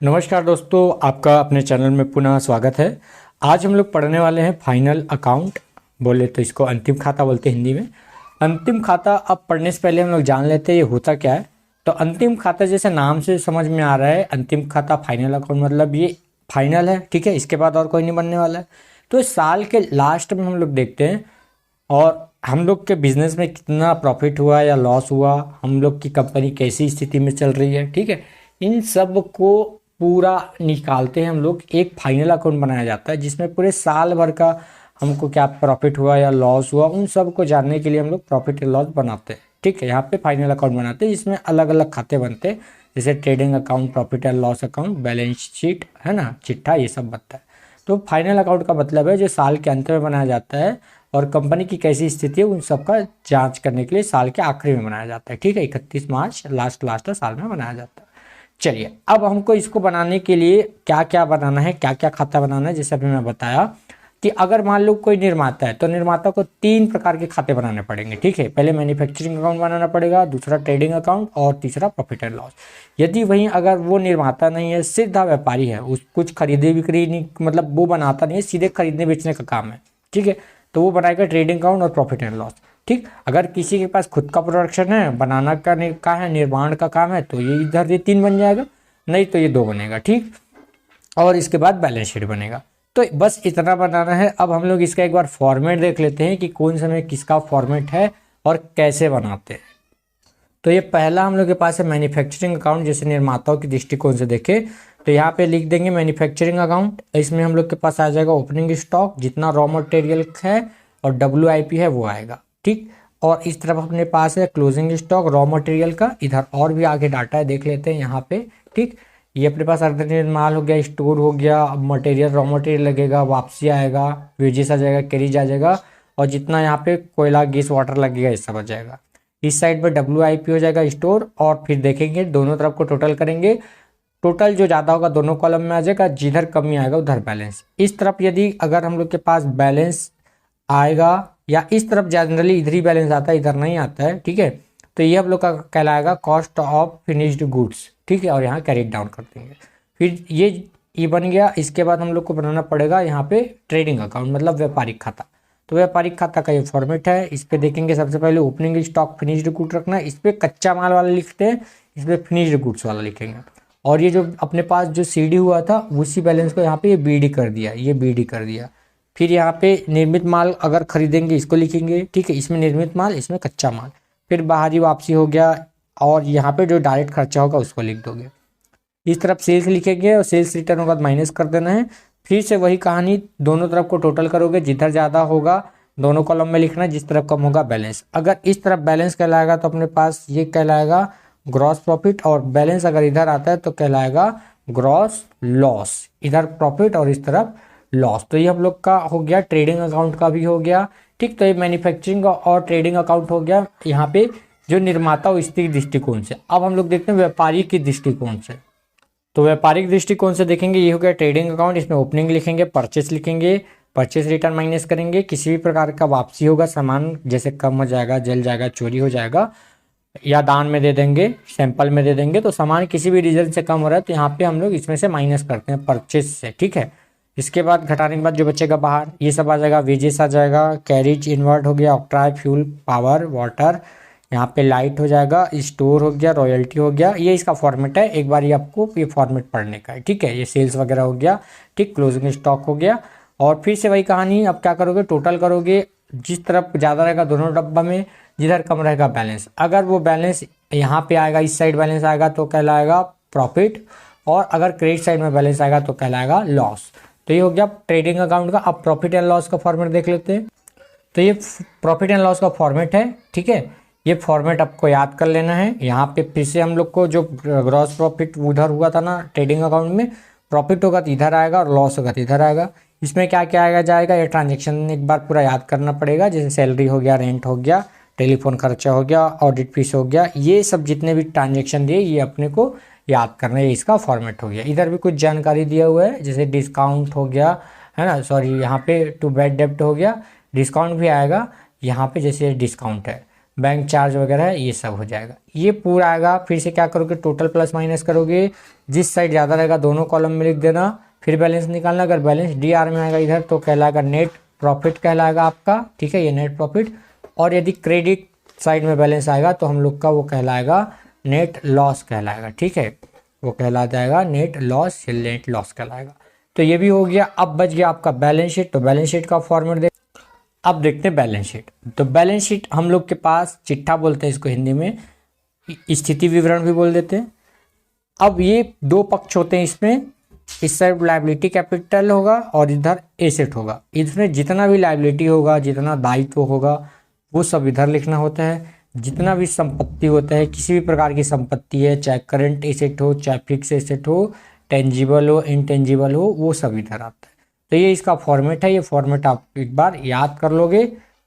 नमस्कार दोस्तों, आपका अपने चैनल में पुनः स्वागत है। आज हम लोग पढ़ने वाले हैं फाइनल अकाउंट। बोले तो इसको अंतिम खाता बोलते हैं हिंदी में। अंतिम खाता अब पढ़ने से पहले हम लोग जान लेते हैं ये होता क्या है। तो अंतिम खाता जैसे नाम से समझ में आ रहा है, अंतिम खाता फाइनल अकाउंट मतलब ये फाइनल है, ठीक है। इसके बाद और कोई नहीं बनने वाला है। तो इस साल के लास्ट में हम लोग देखते हैं और हम लोग के बिजनेस में कितना प्रॉफिट हुआ या लॉस हुआ, हम लोग की कंपनी कैसी स्थिति में चल रही है, ठीक है। इन सब को पूरा निकालते हैं हम लोग। एक फाइनल अकाउंट बनाया जाता है जिसमें पूरे साल भर का हमको क्या प्रॉफिट हुआ या लॉस हुआ उन सब को जानने के लिए हम लोग प्रॉफिट या लॉस बनाते हैं, ठीक है। यहाँ पे फाइनल अकाउंट बनाते हैं जिसमें अलग अलग खाते बनते हैं, जैसे trading account, profit and loss account, balance sheet, है ना, चिट्ठा, ये सब बनता है। तो फाइनल अकाउंट का मतलब है जो साल के अंत में बनाया जाता है और कंपनी की कैसी स्थिति है उन सब का जांच करने के लिए साल के आखिरी में बनाया जाता है, ठीक है। 31 मार्च लास्ट साल में बनाया जाता है। चलिए, अब हमको इसको बनाने के लिए क्या क्या बनाना है, क्या क्या खाता बनाना है। जैसे अभी मैं बताया कि अगर मान लो कोई निर्माता है तो निर्माता को 3 प्रकार के खाते बनाने पड़ेंगे, ठीक है। पहले मैन्युफैक्चरिंग अकाउंट बनाना पड़ेगा, दूसरा ट्रेडिंग अकाउंट और तीसरा प्रॉफिट एंड लॉस। यदि वहीं अगर वो निर्माता नहीं है, सीधा व्यापारी है, उस कुछ खरीदे बिक्री नहीं, मतलब वो बनाता नहीं है, सीधे खरीदने बेचने का काम है, ठीक है, तो वो बनाएगा ट्रेडिंग अकाउंट और प्रॉफिट एंड लॉस, ठीक। अगर किसी के पास खुद का प्रोडक्शन है, बनाना का है, निर्माण का काम है, तो ये इधर ये 3 बन जाएगा, नहीं तो ये 2 बनेगा, ठीक। और इसके बाद बैलेंस शीट बनेगा। तो बस इतना बनाना है। अब हम लोग इसका एक बार फॉर्मेट देख लेते हैं कि कौन सा में किसका फॉर्मेट है और कैसे बनाते हैं। तो ये पहला हम लोग के पास है मैन्युफैक्चरिंग अकाउंट। जैसे निर्माताओं की दृष्टिकोण से देखें तो यहाँ पे लिख देंगे मैन्युफैक्चरिंग अकाउंट। इसमें हम लोग के पास आ जाएगा ओपनिंग स्टॉक, जितना रॉ मटेरियल है, और WIP है वो आएगा, ठीक। और इस तरफ अपने पास है क्लोजिंग स्टॉक रॉ मटेरियल का। इधर और भी आगे डाटा है, देख लेते हैं यहाँ पे, ठीक। ये अपने पास अर्धनिर्मित माल हो गया, स्टोर हो गया, अब मटेरियल रॉ मटेरियल लगेगा, वापसी आएगा, वेजेस आ जाएगा, कैरिज आ जाएगा, और जितना यहाँ पे कोयला गैस वाटर लगेगा ये सब आ जाएगा। इस साइड पर WIP हो जाएगा स्टोर। और फिर देखेंगे दोनों तरफ को टोटल करेंगे, टोटल जो ज़्यादा होगा दोनों कॉलम में आ जाएगा, जिधर कमी आएगा उधर बैलेंस। इस तरफ यदि अगर हम लोग के पास बैलेंस आएगा, या इस तरफ जनरली इधर ही बैलेंस आता है, इधर नहीं आता है, ठीक है, तो ये हम लोग का कहलाएगा कॉस्ट ऑफ फिनिश्ड गुड्स, ठीक है। और यहाँ कैरी डाउन कर देंगे। फिर ये बन गया। इसके बाद हम लोग को बनाना पड़ेगा यहाँ पे ट्रेडिंग अकाउंट, मतलब व्यापारिक खाता। तो व्यापारिक खाता का ये फॉर्मेट है। इस पे देखेंगे सबसे पहले ओपनिंग स्टॉक फिनिश्ड गुड रखना है, इस पे कच्चा माल वाला लिखते हैं, इस पे फिनिश्ड गुड्स वाला लिखेंगे। और ये जो अपने पास जो CD हुआ था उसी बैलेंस को यहाँ पे ये BD कर दिया, ये BD कर दिया। फिर यहाँ पे निर्मित माल अगर खरीदेंगे इसको लिखेंगे, ठीक है, इसमें निर्मित माल, इसमें कच्चा माल। फिर बाहरी वापसी हो गया, और यहाँ पे जो डायरेक्ट खर्चा होगा उसको लिख दोगे। इस तरफ सेल्स लिखेंगे और सेल्स रिटर्न होगा माइनस कर देना है। फिर से वही कहानी, दोनों तरफ को टोटल करोगे, जिधर ज़्यादा होगा दोनों कॉलम में लिखना, जिस तरफ कम होगा बैलेंस। अगर इस तरफ बैलेंस कहलाएगा तो अपने पास ये कहलाएगा ग्रॉस प्रॉफिट, और बैलेंस अगर इधर आता है तो कहलाएगा ग्रॉस लॉस। इधर प्रॉफिट और इस तरफ लॉस। तो ये हम लोग का हो गया, ट्रेडिंग अकाउंट का भी हो गया, ठीक। तो ये मैन्युफैक्चरिंग और ट्रेडिंग अकाउंट हो गया यहाँ पे जो निर्माता उसकी दृष्टिकोण से। अब हम लोग देखते हैं व्यापारी की दृष्टिकोण से। तो व्यापारिक दृष्टिकोण से देखेंगे, ये हो गया ट्रेडिंग अकाउंट। इसमें ओपनिंग लिखेंगे, परचेस लिखेंगे, परचेस रिटर्न माइनस करेंगे, किसी भी प्रकार का वापसी होगा, सामान जैसे कम हो जाएगा, जल जाएगा, चोरी हो जाएगा, या दान में दे देंगे, सैंपल में दे देंगे, तो सामान किसी भी रीजन से कम हो रहा है तो यहाँ पे हम लोग इसमें से माइनस करते हैं परचेस से, ठीक है। इसके बाद घटाने के बाद जो बचेगा बाहर, ये सब आ जाएगा, वेजेस आ जाएगा, कैरिज इनवर्ट हो गया, ऑक्ट्राय, फ्यूल, पावर, वाटर, यहाँ पे लाइट हो जाएगा, स्टोर हो गया, रॉयल्टी हो गया। ये इसका फॉर्मेट है, एक बार ये आपको ये फॉर्मेट पढ़ने का है, ठीक है। ये सेल्स वगैरह हो गया, ठीक, क्लोजिंग स्टॉक हो गया। और फिर से वही कहानी, अब क्या करोगे, टोटल करोगे, जिस तरफ ज़्यादा रहेगा दोनों डब्बा में, जिधर कम रहेगा बैलेंस। अगर वो बैलेंस यहाँ पे आएगा, इस साइड बैलेंस आएगा तो कहलाएगा प्रॉफिट, और अगर क्रेडिट साइड में बैलेंस आएगा तो कहलाएगा लॉस। तो ये हो गया ट्रेडिंग अकाउंट का। अब प्रॉफिट एंड लॉस का फॉर्मेट देख लेते हैं। तो ये प्रॉफिट एंड लॉस का फॉर्मेट है, ठीक है। ये फॉर्मेट आपको याद कर लेना है। यहाँ पे फिर से हम लोग को जो ग्रॉस प्रॉफिट उधर हुआ था ना ट्रेडिंग अकाउंट में, प्रॉफिट होगा तो इधर आएगा और लॉस होगा तो इधर आएगा। इसमें क्या क्या आएगा जाएगा, ये ट्रांजेक्शन एक बार पूरा याद करना पड़ेगा। जैसे सैलरी हो गया, रेंट हो गया, टेलीफोन खर्चा हो गया, ऑडिट फीस हो गया, ये सब जितने भी ट्रांजेक्शन दिए ये अपने को याद करना है। इसका फॉर्मेट हो गया। इधर भी कुछ जानकारी दिया हुआ है, जैसे डिस्काउंट हो गया, है ना, सॉरी यहाँ पे टू बैड डेब्ट हो गया, डिस्काउंट भी आएगा यहाँ पे, जैसे डिस्काउंट है। बैंक चार्ज वगैरह है, ये सब हो जाएगा। ये पूरा आएगा। फिर से क्या करोगे, टोटल प्लस माइनस करोगे, जिस साइड ज़्यादा रहेगा दोनों कॉलम में लिख देना, फिर बैलेंस निकालना। अगर बैलेंस डी आर में आएगा इधर तो कहलाएगा नेट प्रॉफिट कहलाएगा आपका, ठीक है, ये नेट प्रॉफिट। और यदि क्रेडिट साइड में बैलेंस आएगा तो हम लोग का वो कहलाएगा नेट लॉस कहलाएगा, ठीक है, वो कहला जाएगा नेट लॉस या नेट लॉस कहलाएगा। तो ये भी हो गया। अब बच गया आपका बैलेंस शीट। तो बैलेंस शीट का फॉर्मेट देख, अब देखते हैं बैलेंस शीट। तो बैलेंस शीट हम लोग के पास चिट्ठा बोलते हैं इसको हिंदी में, स्थिति विवरण भी बोल देते हैं। अब ये दो पक्ष होते हैं इसमें, इस साइड लायबिलिटी कैपिटल होगा और इधर एसेट होगा। इसमें जितना भी लायबिलिटी होगा, जितना दायित्व होगा, वो सब इधर लिखना होता है। जितना भी संपत्ति होता है, किसी भी प्रकार की संपत्ति है, चाहे करंट एसेट हो, चाहे फिक्स एसेट हो, टेंजिबल हो, इनटेंजिबल हो, वो सब इधर आता है। तो ये इसका फॉर्मेट है। ये फॉर्मेट आप एक बार याद कर लोगे,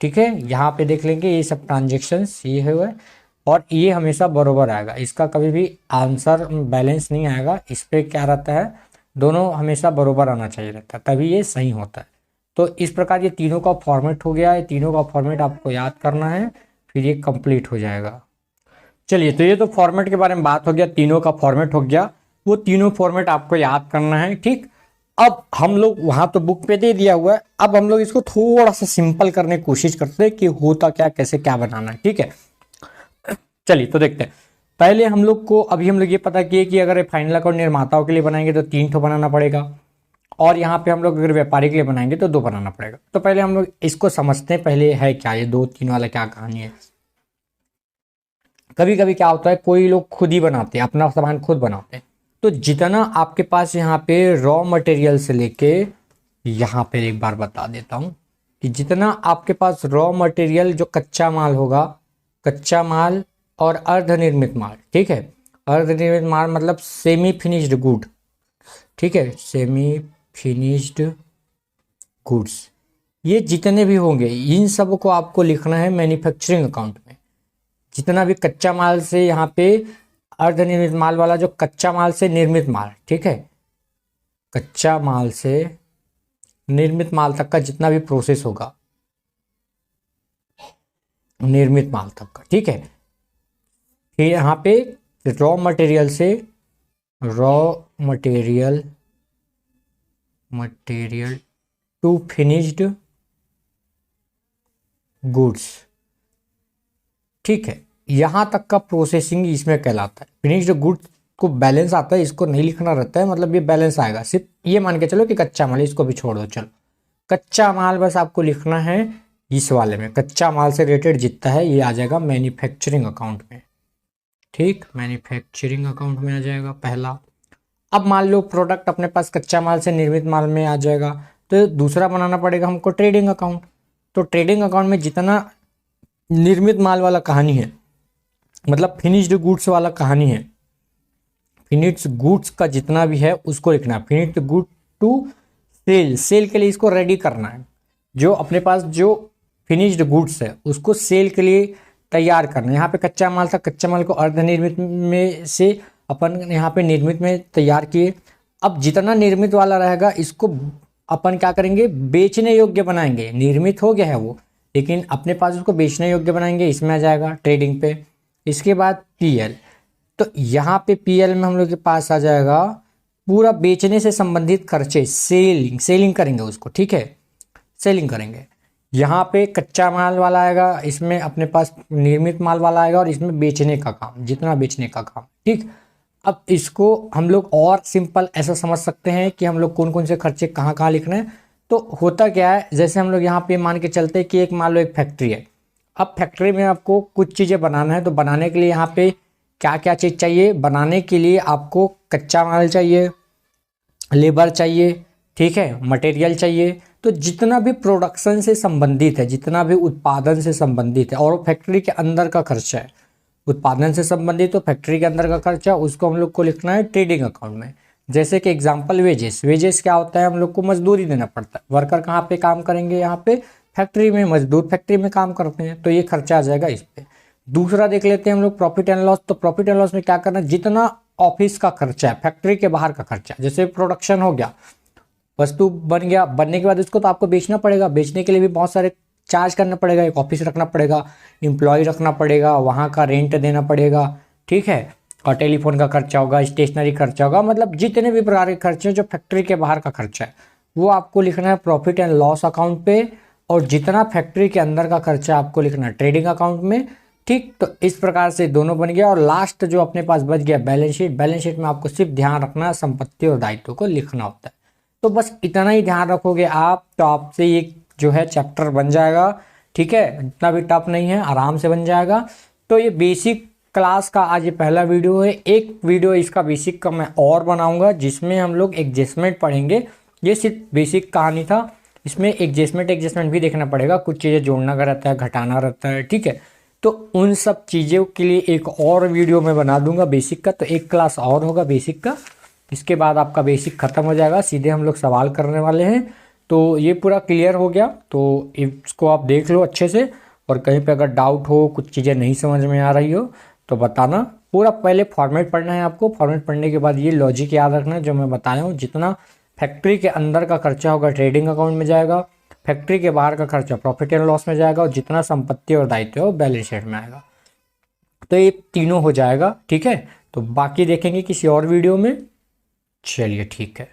ठीक है। यहाँ पे देख लेंगे ये सब ट्रांजेक्शन्स ये है, और ये हमेशा बरोबर आएगा। इसका कभी भी आंसर बैलेंस नहीं आएगा। इस पर क्या रहता है, दोनों हमेशा बरोबर आना चाहिए रहता है, तभी ये सही होता है। तो इस प्रकार ये तीनों का फॉर्मेट हो गया। ये तीनों का फॉर्मेट आपको याद करना है, फिर ये कंप्लीट हो जाएगा। चलिए, तो ये तो फॉर्मेट के बारे में बात हो गया, तीनों का फॉर्मेट हो गया। वो तीनों फॉर्मेट आपको याद करना है, ठीक। अब हम लोग वहां तो बुक पे दे दिया हुआ है, अब हम लोग इसको थोड़ा सा सिंपल करने की कोशिश करते हैं कि होता क्या, कैसे क्या बनाना है, ठीक है। चलिए तो देखते हैं। पहले हम लोग को अभी हम लोग ये पता किए कि अगर फाइनल अकाउंट निर्माताओं के लिए बनाएंगे तो 3 ठो बनाना पड़ेगा, और यहाँ पे हम लोग अगर व्यापारी के लिए बनाएंगे तो 2 बनाना पड़ेगा। तो पहले हम लोग इसको समझते हैं, पहले है क्या ये 2-3 वाला क्या कहानी है। कभी कभी क्या होता है, कोई लोग खुद ही बनाते हैं, अपना सामान खुद बनाते हैं। तो जितना आपके पास यहाँ पे रॉ मटेरियल से लेके, यहाँ पे एक बार बता देता हूँ कि जितना आपके पास रॉ मटेरियल जो कच्चा माल होगा, कच्चा माल और अर्धनिर्मित माल, ठीक है। अर्धनिर्मित माल मतलब सेमी फिनिश्ड गुड, ठीक है, सेमी फिनिश्ड गुड्स, ये जितने भी होंगे इन सब को आपको लिखना है मैन्युफैक्चरिंग अकाउंट में। जितना भी कच्चा माल से यहाँ पे अर्धनिर्मित माल वाला जो कच्चा माल से निर्मित माल, ठीक है, कच्चा माल से निर्मित माल तक का जितना भी प्रोसेस होगा निर्मित माल तक का, ठीक है। फिर यहाँ पे रॉ मटेरियल से raw material to finished goods, ठीक है, यहाँ तक का प्रोसेसिंग इसमें कहलाता है। फिनिश्ड गुड्स को बैलेंस आता है, इसको नहीं लिखना रहता है, मतलब ये बैलेंस आएगा। सिर्फ ये मान के चलो कि कच्चा माल, इसको भी छोड़ दो, चलो कच्चा माल बस आपको लिखना है इस वाले में। कच्चा माल से रिलेटेड जितना है ये आ जाएगा मैन्युफैक्चरिंग अकाउंट में, ठीक, मैन्युफैक्चरिंग अकाउंट में आ जाएगा पहला। अब मान लो प्रोडक्ट अपने पास कच्चा माल से निर्मित माल में आ जाएगा, तो दूसरा बनाना पड़ेगा हमको ट्रेडिंग अकाउंट। तो ट्रेडिंग अकाउंट में जितना निर्मित माल वाला कहानी है, मतलब फिनिश्ड गुड्स वाला कहानी है, फिनिश्ड गुड्स का जितना भी है उसको लिखना है। Finished good to sell, sell के लिए इसको रेडी करना है। जो अपने पास जो फिनिश्ड गुड्स है उसको सेल के लिए तैयार करना है। यहाँ पे कच्चा माल था, कच्चा माल को अर्धनिर्मित में से अपन यहाँ पे निर्मित में तैयार किए। अब जितना निर्मित वाला रहेगा इसको अपन क्या करेंगे, बेचने योग्य बनाएंगे। निर्मित हो गया है वो, लेकिन अपने पास उसको बेचने योग्य बनाएंगे, इसमें आ जाएगा ट्रेडिंग पे। इसके बाद पीएल, तो यहाँ पे पीएल में हम लोग के पास आ जाएगा पूरा बेचने से संबंधित खर्चे, सेलिंग करेंगे उसको, ठीक है, सेलिंग करेंगे। यहाँ पे कच्चा माल वाला आएगा, इसमें अपने पास निर्मित माल वाला आएगा, और इसमें बेचने का काम, जितना बेचने का काम, ठीक। अब इसको हम लोग और सिंपल ऐसा समझ सकते हैं कि हम लोग कौन कौन से खर्चे कहाँ कहाँ लिखने हैं। तो होता क्या है, जैसे हम लोग यहाँ पे मान के चलते हैं कि एक मान लो एक फैक्ट्री है। अब फैक्ट्री में आपको कुछ चीज़ें बनाना है, तो बनाने के लिए यहाँ पे क्या क्या चीज़ चाहिए। बनाने के लिए आपको कच्चा माल चाहिए, लेबर चाहिए, ठीक है, मटेरियल चाहिए। तो जितना भी प्रोडक्शन से संबंधित है, जितना भी उत्पादन से संबंधित है, और फैक्ट्री के अंदर का खर्चा है, उत्पादन से संबंधित तो फैक्ट्री के अंदर का खर्चा, उसको हम लोग को लिखना है ट्रेडिंग अकाउंट में। जैसे कि एग्जांपल वेजेस क्या होता है, हम लोग को मजदूरी देना पड़ता है। वर्कर कहाँ पे काम करेंगे, यहाँ पे फैक्ट्री में, मजदूर फैक्ट्री में काम करते हैं, तो ये खर्चा आ जाएगा इस पे। दूसरा देख लेते हैं हम लोग प्रॉफिट एंड लॉस। तो प्रॉफिट एंड लॉस में क्या करना है, जितना ऑफिस का खर्चा है, फैक्ट्री के बाहर का खर्चा, जैसे प्रोडक्शन हो गया, वस्तु बन गया, बनने के बाद उसको तो आपको बेचना पड़ेगा, बेचने के लिए भी बहुत सारे चार्ज करना पड़ेगा, एक ऑफिस रखना पड़ेगा, एम्प्लॉय रखना पड़ेगा, वहाँ का रेंट देना पड़ेगा, ठीक है, और टेलीफोन का खर्चा होगा, स्टेशनरी खर्चा होगा, मतलब जितने भी प्रकार के खर्चे हैं जो फैक्ट्री के बाहर का खर्चा है वो आपको लिखना है प्रॉफिट एंड लॉस अकाउंट पे, और जितना फैक्ट्री के अंदर का खर्चा आपको लिखना है ट्रेडिंग अकाउंट में, ठीक। तो इस प्रकार से दोनों बन गया, और लास्ट जो अपने पास बच गया बैलेंस शीट। बैलेंस शीट में आपको सिर्फ ध्यान रखना है संपत्ति और दायित्व को लिखना होता है। तो बस इतना ही ध्यान रखोगे आप, तो आपसे ये जो है चैप्टर बन जाएगा, ठीक है, इतना भी टफ नहीं है, आराम से बन जाएगा। तो ये बेसिक क्लास का आज ये पहला वीडियो है। एक वीडियो इसका बेसिक का मैं और बनाऊंगा जिसमें हम लोग एडजस्टमेंट पढ़ेंगे। ये सिर्फ बेसिक कहानी था, इसमें एडजस्टमेंट भी देखना पड़ेगा, कुछ चीज़ें जोड़ना का रहता है, घटाना रहता है, ठीक है। तो उन सब चीज़ों के लिए एक और वीडियो मैं बना दूंगा बेसिक का, तो एक क्लास और होगा बेसिक का। इसके बाद आपका बेसिक खत्म हो जाएगा, सीधे हम लोग सवाल करने वाले हैं। तो ये पूरा क्लियर हो गया, तो इसको आप देख लो अच्छे से, और कहीं पे अगर डाउट हो, कुछ चीज़ें नहीं समझ में आ रही हो तो बताना। पूरा पहले फॉर्मेट पढ़ना है आपको, फॉर्मेट पढ़ने के बाद ये लॉजिक याद रखना है जो मैं बताया हूँ। जितना फैक्ट्री के अंदर का खर्चा होगा ट्रेडिंग अकाउंट में जाएगा, फैक्ट्री के बाहर का खर्चा प्रॉफिट एंड लॉस में जाएगा, और जितना संपत्ति और दायित्व है वो बैलेंस शीट में आएगा। तो ये तीनों हो जाएगा, ठीक है। तो बाकी देखेंगे किसी और वीडियो में। चलिए ठीक है।